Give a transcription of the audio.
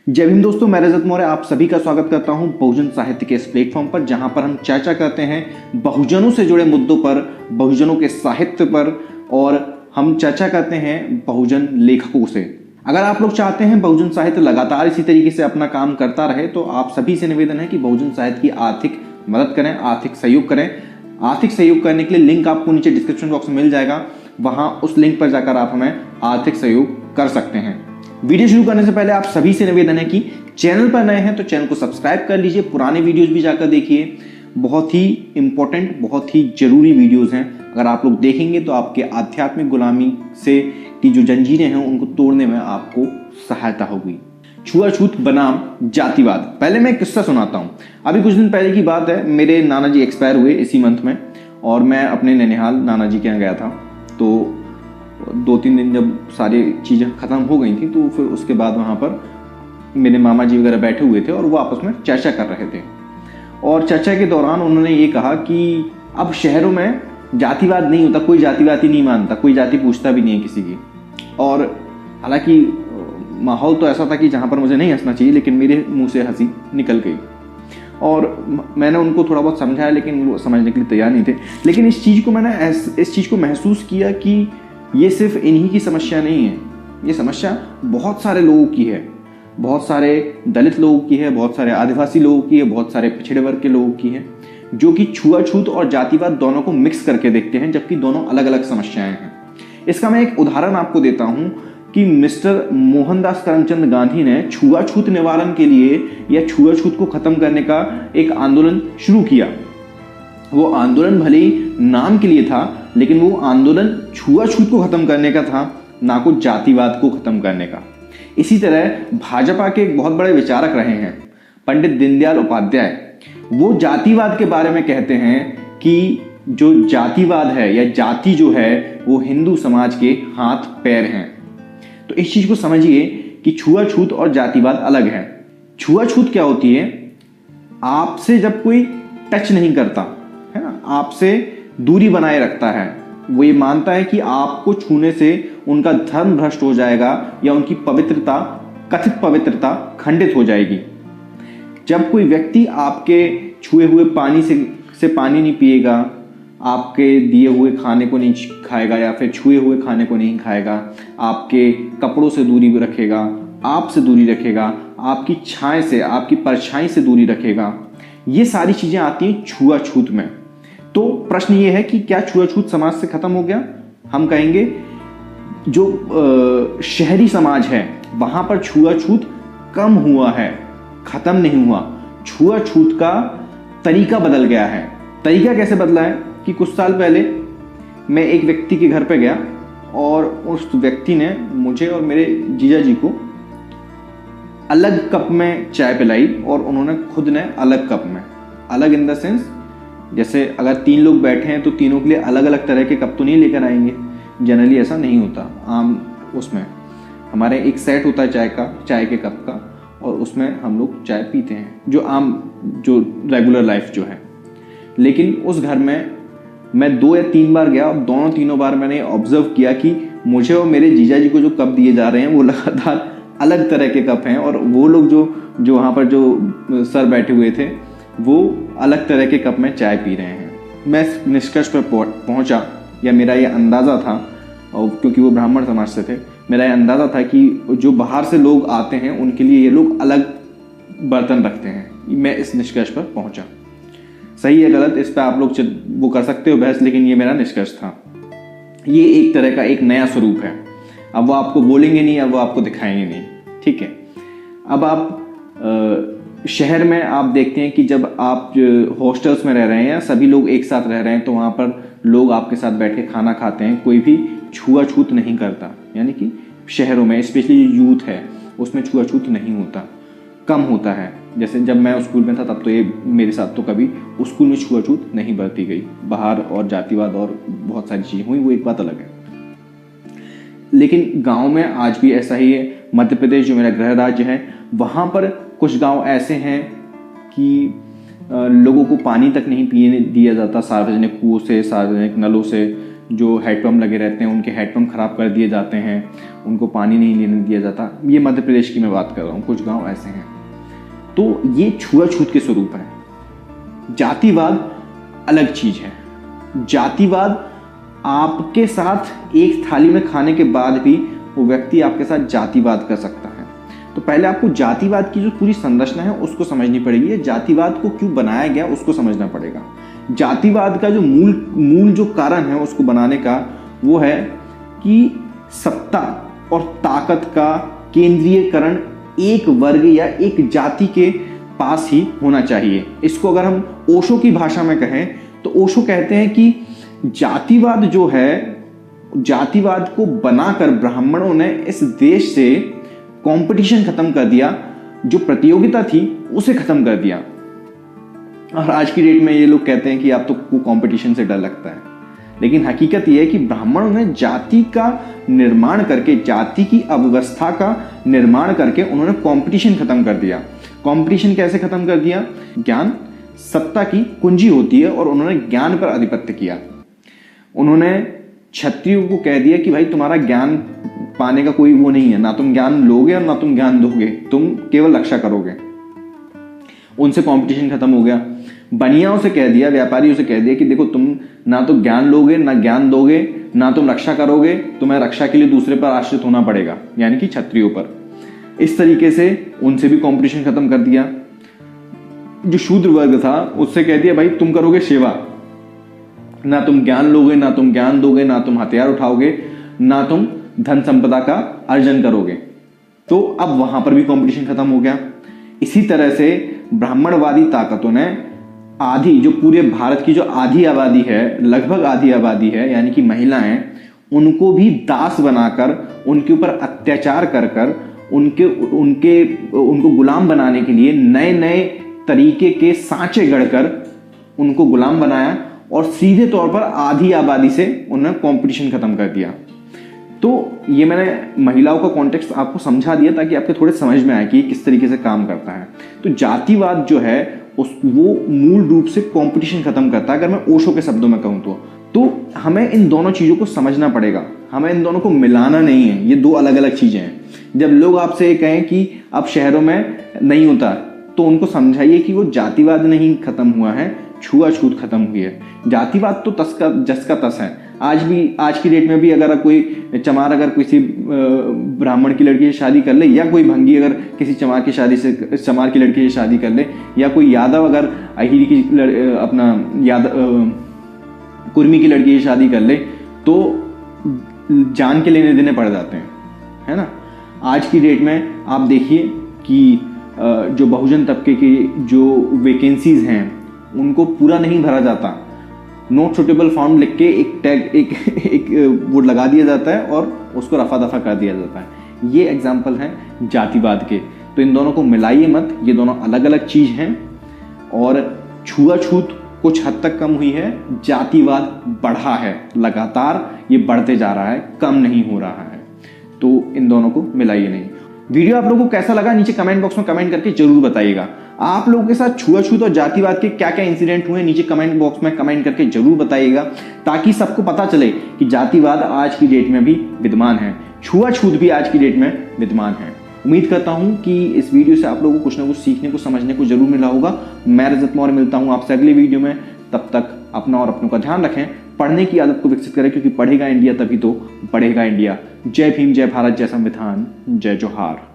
जय भीम दोस्तों, मैं रजत मौर्य आप सभी का स्वागत करता हूं बहुजन साहित्य के इस प्लेटफॉर्म पर, जहां पर हम चर्चा करते हैं बहुजनों से जुड़े मुद्दों पर, बहुजनों के साहित्य पर, और हम चर्चा करते हैं बहुजन लेखकों से। अगर आप लोग चाहते हैं बहुजन साहित्य लगातार इसी तरीके से अपना काम करता रहे, तो आप सभी से निवेदन है कि बहुजन साहित्य की आर्थिक मदद करें, आर्थिक सहयोग करें। आर्थिक सहयोग करने के लिए लिंक आपको नीचे डिस्क्रिप्शन बॉक्स में मिल जाएगा, वहां उस लिंक पर जाकर आप हमें आर्थिक सहयोग कर सकते हैं। वीडियो शुरू करने से पहले आप सभी से निवेदन है कि चैनल पर नए हैं तो चैनल को सब्सक्राइब कर लीजिए, पुराने वीडियोस भी जाकर देखिए। बहुत ही इंपॉर्टेंट, बहुत ही जरूरी वीडियोस हैं। अगर आप लोग देखेंगे तो आपके आध्यात्मिक गुलामी से की जो जंजीरें हैं उनको तोड़ने में आपको सहायता होगी। छुआछूत बनाम जातिवाद। पहले मैं एक किस्सा सुनाता हूं। अभी कुछ दिन पहले की बात है, मेरे नाना जी एक्सपायर हुए इसी मंथ में, और मैं अपने ननिहाल नाना जी के यहाँ गया था। तो 2-3 दिन जब सारी चीज़ें ख़त्म हो गई थी, तो फिर उसके बाद वहाँ पर मेरे मामा जी वगैरह बैठे हुए थे और वो आपस में चर्चा कर रहे थे। और चर्चा के दौरान उन्होंने ये कहा कि अब शहरों में जातिवाद नहीं होता, कोई जातिवाद ही नहीं मानता, कोई जाति पूछता भी नहीं है किसी की। और हालांकि माहौल तो ऐसा था कि जहाँ पर मुझे नहीं हंसना चाहिए, लेकिन मेरे मुंह से हंसी निकल गई। और मैंने उनको थोड़ा बहुत समझाया, लेकिन वो समझने के लिए तैयार नहीं थे। लेकिन इस चीज़ को महसूस किया कि ये सिर्फ इन्हीं की समस्या नहीं है, ये समस्या बहुत सारे लोगों की है। बहुत सारे दलित लोगों की है, बहुत सारे आदिवासी लोगों की है, बहुत सारे पिछड़े वर्ग के लोगों की है, जो कि छुआछूत और जातिवाद दोनों को मिक्स करके देखते हैं, जबकि दोनों अलग अलग समस्याएं हैं। इसका मैं एक उदाहरण आपको देता हूं कि मिस्टर मोहनदास करमचंद गांधी ने छुआछूत निवारण के लिए या छुआछूत को खत्म करने का एक आंदोलन शुरू किया। वो आंदोलन भले ही नाम के लिए था, लेकिन वो आंदोलन छुआछूत को खत्म करने का था, ना को जातिवाद को खत्म करने का। इसी तरह भाजपा के एक बहुत बड़े विचारक रहे हैं पंडित दीनदयाल उपाध्याय। वो जातिवाद के बारे में कहते हैं कि जो जातिवाद है या जाति जो है वो हिंदू समाज के हाथ पैर हैं। तो इस चीज को समझिए कि छुआछूत और जातिवाद अलग है। छुआछूत क्या होती है? आपसे जब कोई टच नहीं करता है ना, आपसे दूरी बनाए रखता है, वो ये मानता है कि आपको छूने से उनका धर्म भ्रष्ट हो जाएगा या उनकी पवित्रता, कथित पवित्रता खंडित हो जाएगी। जब कोई व्यक्ति आपके छुए हुए पानी से पानी नहीं पिएगा, आपके दिए हुए खाने को नहीं खाएगा या फिर छुए हुए खाने को नहीं खाएगा, आपके कपड़ों से दूरी रखेगा, आपसे दूरी रखेगा, आपकी छाया से, आपकी परछाई से दूरी रखेगा, ये सारी चीजें आती हैं छुआछूत में। तो प्रश्न ये है कि क्या छुआछूत समाज से खत्म हो गया? हम कहेंगे जो शहरी समाज है वहां पर छुआछूत कम हुआ है, खत्म नहीं हुआ। छुआछूत का तरीका बदल गया है। तरीका कैसे बदला है कि कुछ साल पहले मैं एक व्यक्ति के घर पे गया और उस व्यक्ति ने मुझे और मेरे जीजा जी को अलग कप में चाय पिलाई, और उन्होंने खुद ने अलग कप में, अलग इन द सेंस जैसे अगर 3 लोग बैठे हैं तो तीनों के लिए अलग अलग तरह के कप तो नहीं लेकर आएंगे, जनरली ऐसा नहीं होता। आम उसमें हमारे एक सेट होता है चाय के कप का, और उसमें हम लोग चाय पीते हैं, जो आम जो रेगुलर लाइफ जो है। लेकिन उस घर में मैं 2 या 3 बार गया, और तीनों बार मैंने ऑब्जर्व किया कि मुझे और मेरे जीजा जी को जो कप दिए जा रहे हैं वो लगातार अलग तरह के कप हैं, और वो लोग जो वहाँ पर जो सर बैठे हुए थे वो अलग तरह के कप में चाय पी रहे हैं। मैं इस निष्कर्ष पर पहुंचा, या मेरा ये अंदाज़ा था, और क्योंकि वो ब्राह्मण समाज से थे, मेरा ये अंदाज़ा था कि जो बाहर से लोग आते हैं उनके लिए ये लोग अलग बर्तन रखते हैं। मैं इस निष्कर्ष पर पहुंचा। सही है गलत, इस पर आप लोग वो कर सकते हो बहस, लेकिन ये मेरा निष्कर्ष था। ये एक तरह का एक नया स्वरूप है। अब वो आपको बोलेंगे नहीं, अब वो आपको दिखाएंगे नहीं, ठीक है। अब आप शहर में आप देखते हैं कि जब आप हॉस्टल्स में रह रहे हैं या सभी लोग एक साथ रह रहे हैं, तो वहाँ पर लोग आपके साथ बैठ के खाना खाते हैं, कोई भी छुआछूत नहीं करता। यानी कि शहरों में स्पेशली जो यूथ है उसमें छुआछूत नहीं होता, कम होता है। जैसे जब मैं स्कूल में था तब तो ये मेरे साथ तो कभी स्कूल में छुआछूत नहीं बरती गई। बाहर और जातिवाद और बहुत सारी चीज़ें हुई, वो एक बात अलग है। लेकिन गांव में आज भी ऐसा ही है। मध्य प्रदेश जो मेरा गृह राज्य है, वहाँ पर कुछ गांव ऐसे हैं कि लोगों को पानी तक नहीं पीने दिया जाता सार्वजनिक कुओं से, सार्वजनिक नलों से। जो हैंडपम्प लगे रहते हैं उनके हैंडपम्प खराब कर दिए जाते हैं, उनको पानी नहीं लेने दिया जाता। ये मध्य प्रदेश की मैं बात कर रहा हूँ, कुछ गांव ऐसे हैं। तो ये छुआछूत के स्वरूप है। जातिवाद अलग चीज है। जातिवाद आपके साथ एक थाली में खाने के बाद भी वो व्यक्ति आपके साथ जातिवाद कर सकता है। तो पहले आपको जातिवाद की जो पूरी संरचना है उसको समझनी पड़ेगी। जातिवाद को क्यों बनाया गया उसको समझना पड़ेगा। जातिवाद का जो मूल जो कारण है उसको बनाने का वो है कि सत्ता और ताकत का केंद्रीयकरण एक वर्ग या एक जाति के पास ही होना चाहिए। इसको अगर हम ओशो की भाषा में कहें तो ओशो कहते हैं कि जातिवाद जो है, जातिवाद को बनाकर ब्राह्मणों ने इस देश से कंपटीशन खत्म कर दिया, जो प्रतियोगिता थी उसे खत्म कर दिया। और आज की डेट में ये लोग कहते हैं कि आप तो कंपटीशन से डर लगता है, लेकिन हकीकत यह है कि ब्राह्मणों ने जाति का निर्माण करके, जाति की अव्यवस्था का निर्माण करके उन्होंने कंपटीशन खत्म कर दिया। कंपटीशन कैसे खत्म कर दिया? ज्ञान सत्ता की कुंजी होती है और उन्होंने ज्ञान पर आधिपत्य किया। उन्होंने क्षत्रियों को कह दिया कि भाई तुम्हारा ज्ञान पाने का कोई वो नहीं है, ना तुम ज्ञान लोगे और ना तुम ज्ञान दोगे, तुम केवल रक्षा करोगे। उनसे कंपटीशन खत्म हो गया। बनियाओं से कह दिया, व्यापारियों से कह दिया कि देखो तुम ना तो ज्ञान लोगे, ना ज्ञान दोगे, ना तुम रक्षा करोगे, तुम्हें रक्षा के लिए दूसरे पर आश्रित होना पड़ेगा, यानी कि क्षत्रियों पर। इस तरीके से उनसे भी कंपटीशन खत्म कर दिया। जो शूद्र वर्ग था उससे कह दिया भाई तुम करोगे सेवा, ना तुम ज्ञान लोगे, ना तुम ज्ञान दोगे, ना तुम हथियार उठाओगे, ना तुम धन संपदा का अर्जन करोगे। तो अब वहां पर भी कंपटीशन खत्म हो गया। इसी तरह से ब्राह्मणवादी ताकतों ने आधी, जो पूरे भारत की जो आधी आबादी है, लगभग आधी आबादी है, यानी कि महिलाएं, उनको भी दास बनाकर, उनके ऊपर अत्याचार कर कर उनको गुलाम बनाने के लिए नए नए तरीके के सांचे गढ़कर उनको गुलाम बनाया और सीधे तौर पर आधी आबादी से उन्होंने कंपटीशन खत्म कर दिया। तो ये मैंने महिलाओं का कॉन्टेक्स्ट आपको समझा दिया ताकि आपके थोड़े समझ में आए कि किस तरीके से काम करता है। तो जातिवाद जो है वो मूल रूप से कंपटीशन खत्म करता है, अगर मैं ओशो के शब्दों में कहूँ तो हमें इन दोनों चीजों को समझना पड़ेगा, हमें इन दोनों को मिलाना नहीं है। ये दो अलग अलग चीजें हैं। जब लोग आपसे ये कहें कि अब शहरों में नहीं होता, तो उनको समझाइए कि वो जातिवाद नहीं खत्म हुआ है, छुआछूत खत्म हुई है। जातिवाद तो जस का तस है। आज की डेट में भी अगर कोई चमार अगर किसी ब्राह्मण की लड़की से शादी कर ले, या कोई भंगी अगर किसी चमार की लड़की से शादी कर ले, या कोई यादव अगर अहिर की कुर्मी की लड़की से शादी कर ले, तो जान के लेने देने पड़ जाते हैं, है ना। आज की डेट में आप देखिए कि जो बहुजन तबके की जो वैकेंसीज हैं उनको पूरा नहीं भरा जाता। नॉट सुटेबल फाउंड लिख के एक वो लगा दिया जाता है और उसको रफा दफा कर दिया जाता है। ये एग्जाम्पल है जातिवाद के। तो इन दोनों को मिलाइए मत, ये दोनों अलग अलग चीज हैं। और छुआछूत कुछ हद तक कम हुई है, जातिवाद बढ़ा है, लगातार ये बढ़ते जा रहा है, कम नहीं हो रहा है। तो इन दोनों को मिलाइए नहीं। वीडियो आप लोगों को कैसा लगा नीचे कमेंट बॉक्स में कमेंट करके जरूर बताइएगा। आप लोगों के साथ छुआछूत और जातिवाद के क्या क्या इंसिडेंट हुए नीचे कमेंट बॉक्स में कमेंट करके जरूर बताइएगा, ताकि सबको पता चले कि जातिवाद आज की डेट में भी विद्यमान है, छुआछूत भी आज की डेट में विद्यमान है। उम्मीद करता हूं कि इस वीडियो से आप लोगों को कुछ ना कुछ सीखने को, समझने को जरूर मिला होगा। मैं रजत मौर्य मिलता हूं आपसे अगले वीडियो में। तब तक अपना और अपनों का ध्यान रखें, पढ़ने की आदत को विकसित करें, क्योंकि पढ़ेगा इंडिया तभी तो बढ़ेगा इंडिया। जय भीम, जय भारत, जय संविधान, जय जोहार।